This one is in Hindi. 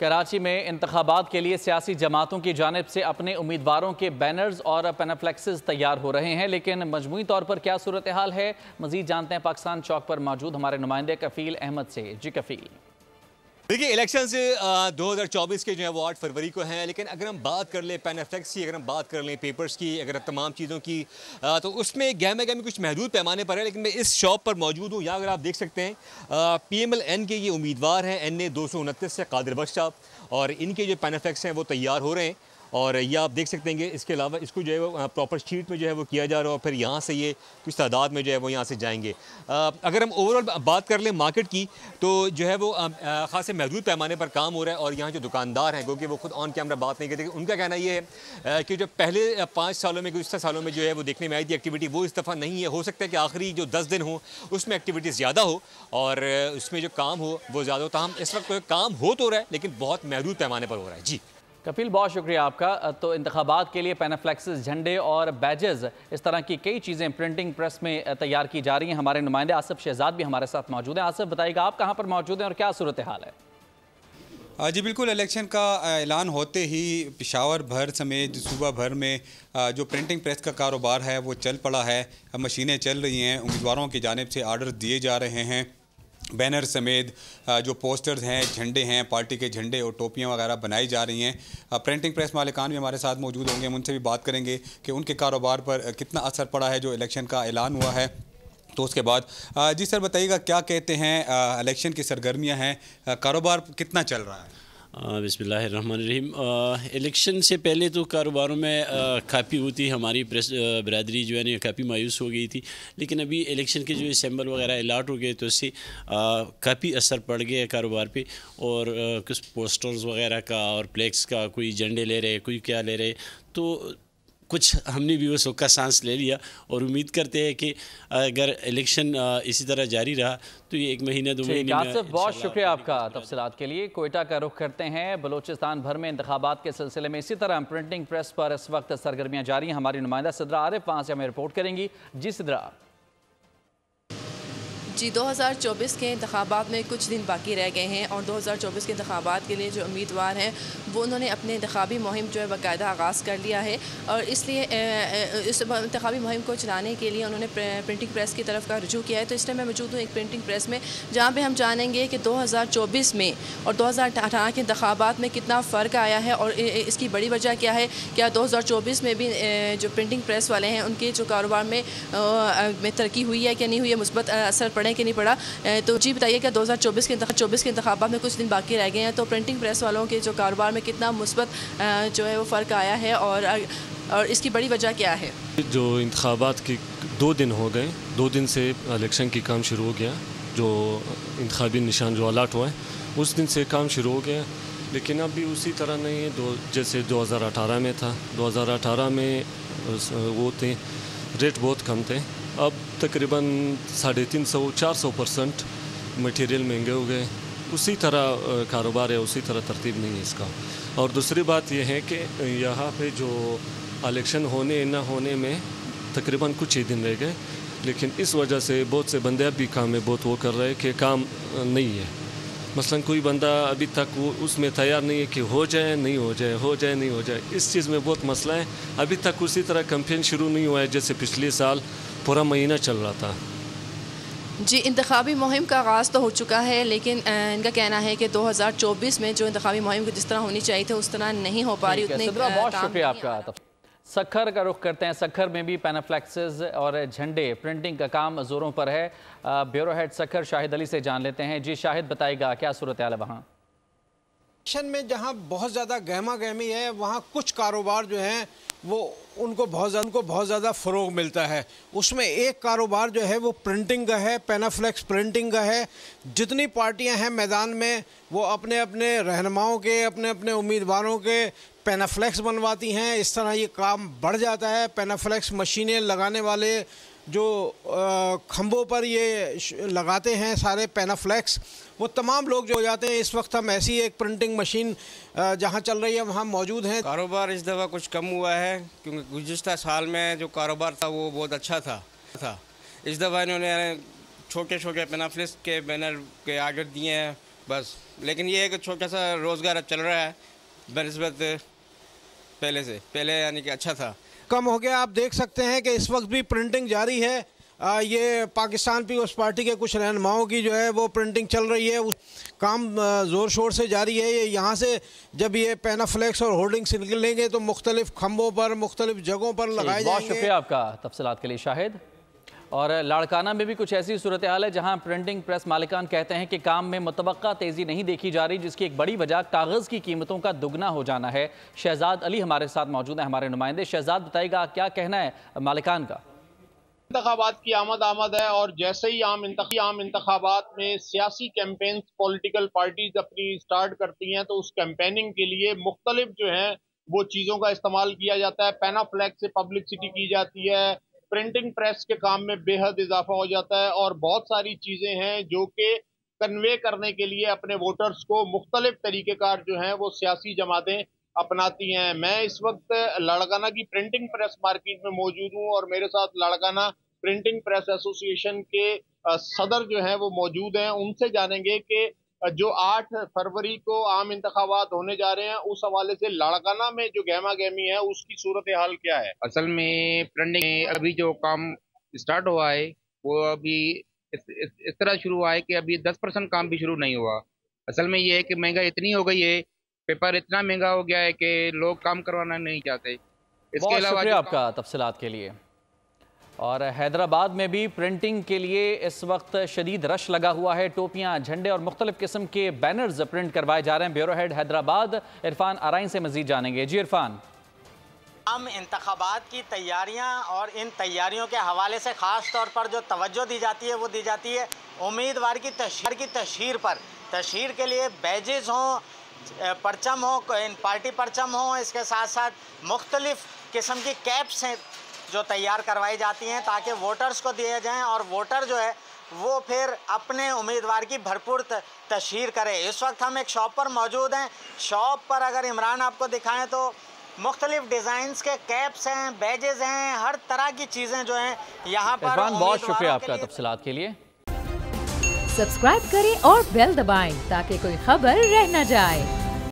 कराची में इंतखाबात के लिए सियासी जमातों की जानिब से अपने उम्मीदवारों के बैनर्स और पैनाफ्लेक्सेस तैयार हो रहे हैं, लेकिन मजमूई तौर पर क्या सूरत हाल है, मजीद जानते हैं पाकिस्तान चौक पर मौजूद हमारे नुमाइंदे कफील अहमद से। जी कफील। देखिए, इलेक्शन से 2024 के जो है वो 8 फरवरी को हैं, लेकिन अगर हम बात कर लें पैनाफ्लेक्स की, अगर हम बात कर लें पेपर्स की, अगर तमाम चीज़ों की, तो उसमें गहमा गहमी कुछ महदूद पैमाने पर है। लेकिन मैं इस शॉप पर मौजूद हूँ, यहाँ अगर आप देख सकते हैं PMLN के ये उम्मीदवार हैं NA 229 से कादिर बख्श साहब, और इनके जो पैनाफ्लेक्स हैं वो तैयार हो रहे हैं। और ये आप देख सकते हैं कि इसके अलावा इसको जो है वो प्रॉपर शीट में जो है वो किया जा रहा है, और फिर यहाँ से ये कुछ तादाद में जो है वो यहाँ से जाएंगे। अगर हम ओवरऑल बात कर लें मार्केट की, तो जो है वो ख़ासे महदूद पैमाने पर काम हो रहा है। और यहाँ जो दुकानदार हैं, क्योंकि वो खुद ऑन कैमरा बात नहीं करते, उनका कहना ये है कि जो पहले 5 सालों में, गुज़श्ता सालों में जो है वो देखने में आई थी एक्टिविटी, वो इस दफ़ा नहीं है। हो सकता है कि आखिरी जो 10 दिन हो उसमें एक्टिविटी ज़्यादा हो और उसमें जो काम हो वो ज़्यादा हो। ताहम इस वक्त काम हो तो रहा है, लेकिन बहुत महदूद पैमाने पर हो रहा है। जी कपिल, बहुत शुक्रिया आपका। तो इंतखाबात के लिए पैनाफ्लेक्सेस, झंडे और बैजेस, इस तरह की कई चीज़ें प्रिंटिंग प्रेस में तैयार की जा रही हैं। हमारे नुमाइंदे आसिफ शहजाद भी हमारे साथ मौजूद हैं। आसिफ, बताइएगा आप कहाँ पर मौजूद हैं और क्या सूरत हाल है? जी बिल्कुल, इलेक्शन का ऐलान होते ही पेशावर भर समेत सूबा भर में जो प्रिंटिंग प्रेस का कारोबार है वो चल पड़ा है। मशीनें चल रही हैं, उम्मीदवारों की जानिब से आर्डर दिए जा रहे हैं। बैनर समेत जो पोस्टर्स हैं, झंडे हैं, पार्टी के झंडे और टोपियां वगैरह बनाई जा रही हैं। प्रिंटिंग प्रेस मालिकान भी हमारे साथ मौजूद होंगे, हम उनसे भी बात करेंगे कि उनके कारोबार पर कितना असर पड़ा है जो इलेक्शन का ऐलान हुआ है। तो उसके बाद जी सर बताइएगा, क्या कहते हैं, इलेक्शन की सरगर्मियां हैं, कारोबार कितना चल रहा है? बिस्मिल्लाहिर्रहमानिर्रहीम। इलेक्शन से पहले तो कारोबारों में काफ़ी होती, हमारी प्रेस बरदरी जो है ना काफ़ी मायूस हो गई थी, लेकिन अभी इलेक्शन के जो सिंबल वगैरह अलाट हो गए तो उससे काफ़ी असर पड़ गया कारोबार पे। और कुछ पोस्टर्स वगैरह का और फ्लैक्स का, कोई झंडे ले रहे, कोई क्या ले रहे, तो कुछ हमने भी वो सुख का सांस ले लिया और उम्मीद करते हैं कि अगर इलेक्शन इसी तरह जारी रहा तो ये 1 महीने 2 महीने में। बहुत शुक्रिया आपका तफसीलात के लिए। कोयटा का रुख करते हैं। बलोचिस्तान भर में इंतखाबात के सिलसिले में इसी तरह प्रिंटिंग प्रेस पर इस वक्त सरगर्मियाँ जारी हैं। हमारी नुमाइंदा सिद्रा आरिफ वहाँ से हमें रिपोर्ट करेंगी। जी सिद्रा। जी 2024 के इंतखाबात में कुछ दिन बाकी रह गए हैं और 2024 के इंतखाबात के लिए जो उम्मीदवार हैं वो उन्होंने अपने इंतखाबी मुहिम जो है बाकायदा आगाज़ कर लिया है। और इसलिए इस इंतखाबी मुहिम को चलाने के लिए उन्होंने प्रिंटिंग प्रेस की तरफ का रुजू किया है। तो इस टाइम मैं मौजूद हूँ एक प्रिंटिंग प्रेस में, जहाँ पर हम जानेंगे कि 2024 में और 2018 के इंतखाबात में कितना फ़र्क आया है और इसकी बड़ी वजह क्या है। क्या 2024 में भी जो प्रिंटिंग प्रेस वाले हैं उनके जो कारोबार में तरक्की हुई है क्या नहीं हुई है, मुस्बत असर पड़े कि नहीं पड़ा। तो जी बताइए, क्या 2024 के इंतखाबात में कुछ दिन बाकी रह गए हैं, तो प्रिंटिंग प्रेस वालों के जो कारोबार में कितना मुस्बत जो है वो फ़र्क आया है और इसकी बड़ी वजह क्या है? जो इंतखाबात के 2 दिन हो गए, 2 दिन से इलेक्शन की काम शुरू हो गया। जो इंतखाबी निशान जो अलाट हुआ है उस दिन से काम शुरू हो गया, लेकिन अभी उसी तरह नहीं है जैसे 2018 में था। 2018 में वो थे रेट बहुत कम थे, अब तकरीबन 350-400% मटेरियल महंगे हो गए। उसी तरह कारोबार है, उसी तरह तरतीब नहीं है इसका। और दूसरी बात यह है कि यहाँ पे जो इलेक्शन होने न होने में तकरीबन कुछ ही दिन रह गए, लेकिन इस वजह से बहुत से बंदे अभी काम में बहुत वो कर रहे हैं कि काम नहीं है। मसलन कोई बंदा अभी तक वो उसमें तैयार नहीं है कि हो जाए नहीं हो जाए, हो जाए नहीं हो जाए। इस चीज़ में बहुत मसला है। अभी तक उसी तरह कैंपेन शुरू नहीं हुआ है जैसे पिछले साल पूरा महीना चल रहा था। जी इंतखाबी मुहिम का आगाज़ तो हो चुका है, लेकिन इनका कहना है कि 2024 में जो इंतखाबी मुहिम जिस तरह होनी चाहिए थी उस तरह नहीं हो पा रही। उतने बहुत शुक्रिया आपका। सखर का रुख करते हैं। सखर में भी पैनाफ्लेक्सेस और झंडे प्रिंटिंग का काम जोरों पर है। ब्यूरो हेड सखर शाहिद अली से जान लेते हैं। जी शाहिद, बताइएगा क्या सूरत हाल है वहाँ? में जहाँ बहुत ज़्यादा गहमा गहमी है, वहाँ कुछ कारोबार जो हैं वो उनको बहुत ज़्यादा फ़रोग मिलता है। उसमें एक कारोबार जो है वो प्रिंटिंग का है, पैनाफ्लेक्स प्रिंटिंग का है। जितनी पार्टियां हैं मैदान में वो अपने अपने रहनुमाओं के, अपने अपने उम्मीदवारों के पैनाफ्लेक्स बनवाती हैं। इस तरह ये काम बढ़ जाता है। पैनाफ्लेक्स मशीनें लगाने वाले जो खंभों पर ये लगाते हैं सारे पैनाफ्लेक्स, वो तमाम लोग जो हो जाते हैं। इस वक्त हम ऐसी एक प्रिंटिंग मशीन जहां चल रही है वहां मौजूद हैं। कारोबार इस दफ़ा कुछ कम हुआ है, क्योंकि गुज़श्ता साल में जो कारोबार था वो बहुत अच्छा था। इस दफ़ा इन्होंने छोटे छोटे पैनाफ्लेक्स के बैनर के आर्डर दिए हैं बस। लेकिन ये एक छोटा सा रोज़गार अब चल रहा है बनिस्बत पहले से, पहले यानी कि अच्छा था, कम हो गया। आप देख सकते हैं कि इस वक्त भी प्रिंटिंग जारी है। ये पाकिस्तान पीपल्स पार्टी के कुछ रहनुमाओं की जो है वो प्रिंटिंग चल रही है, काम ज़ोर शोर से जारी है। ये यहाँ से जब ये पैनाफ्लेक्स और होर्डिंग्स निकलेंगे तो मुख्तलिफ खम्बों पर, मुख्तलिफ जगहों पर लगाए जाएंगे। बहुत शुक्रिया आपका तफसीलात के लिए शाहिद। और लाड़काना में भी कुछ ऐसी सूरत हाल है जहाँ प्रिंटिंग प्रेस मालिकान कहते हैं कि काम में मुतवक्का तेज़ी नहीं देखी जा रही, जिसकी एक बड़ी वजह कागज़ की कीमतों का दुगना हो जाना है। शहजाद अली हमारे साथ मौजूद हैं, हमारे नुमाइंदे। शहजाद, बताइएगा क्या कहना है मालिकान का? इंतखाबात की आमद है और जैसे ही आम इंतखाबात में सियासी कैंपेन पॉलिटिकल पार्टीज अपनी स्टार्ट करती हैं तो उस कैंपेनिंग के लिए मुख्तलिफ जो है वो चीज़ों का इस्तेमाल किया जाता है। पैनाफ्लेक्स से पब्लिसिटी की जाती है, प्रिंटिंग प्रेस के काम में बेहद इजाफा हो जाता है और बहुत सारी चीज़ें हैं जो कि कन्वे करने के लिए अपने वोटर्स को मुख्तलिफ तरीक़ेकार जो हैं वो सियासी जमातें अपनाती हैं। मैं इस वक्त लाड़काना की प्रिंटिंग प्रेस मार्केट में मौजूद हूं और मेरे साथ लाड़काना प्रिंटिंग प्रेस एसोसिएशन के सदर जो हैं वो मौजूद हैं। उनसे जानेंगे कि जो 8 फरवरी को आम इंतखाबात होने जा रहे हैं उस हवाले से लाड़काना में जो गहमा गहमी है उसकी सूरत हाल क्या है? असल में प्रिंटिंग अभी जो काम स्टार्ट हुआ है वो अभी इस तरह शुरू हुआ है कि अभी 10% काम भी शुरू नहीं हुआ। असल में ये है कि महंगाई इतनी हो गई है, पेपर इतना महंगा हो गया है कि लोग काम करवाना नहीं चाहते। इसके अलावा आपका तफसीलात के लिए। और हैदराबाद में भी प्रिंटिंग के लिए इस वक्त शदीद रश लगा हुआ है। टोपियां, झंडे और मुख्तलिफ किस्म के बैनर्स प्रिंट करवाए जा रहे हैं। ब्यूरो हेड हैदराबाद इरफान आराइन से मजीद जानेंगे। जी इरफान। आम इंतखाबात की तैयारियां और इन तैयारियों के हवाले से ख़ास तौर पर जो तवज्जो दी जाती है वो दी जाती है उम्मीदवार की तशहीर पर। तशहीर के लिए बैजेज़ हों, परचम हो, पार्टी परचम हो, इसके साथ साथ मुख्तलिफ किस्म की कैप्स हैं जो तैयार करवाई जाती हैं ताकि वोटर्स को दिए जाएं और वोटर जो है वो फिर अपने उम्मीदवार की भरपूर तशहीर करे। इस वक्त हम एक शॉप पर मौजूद हैं। शॉप पर अगर इमरान आपको दिखाएं तो मुख्तलिफ डिज़ाइंस के कैप्स हैं, बैजेज़ हैं, हर तरह की चीज़ें जो हैं यहाँ पर। बहुत शुक्रिया आपका तफसीलात के लिए। सब्सक्राइब करें और बेल दबाएं ताकि कोई खबर रह न जाए।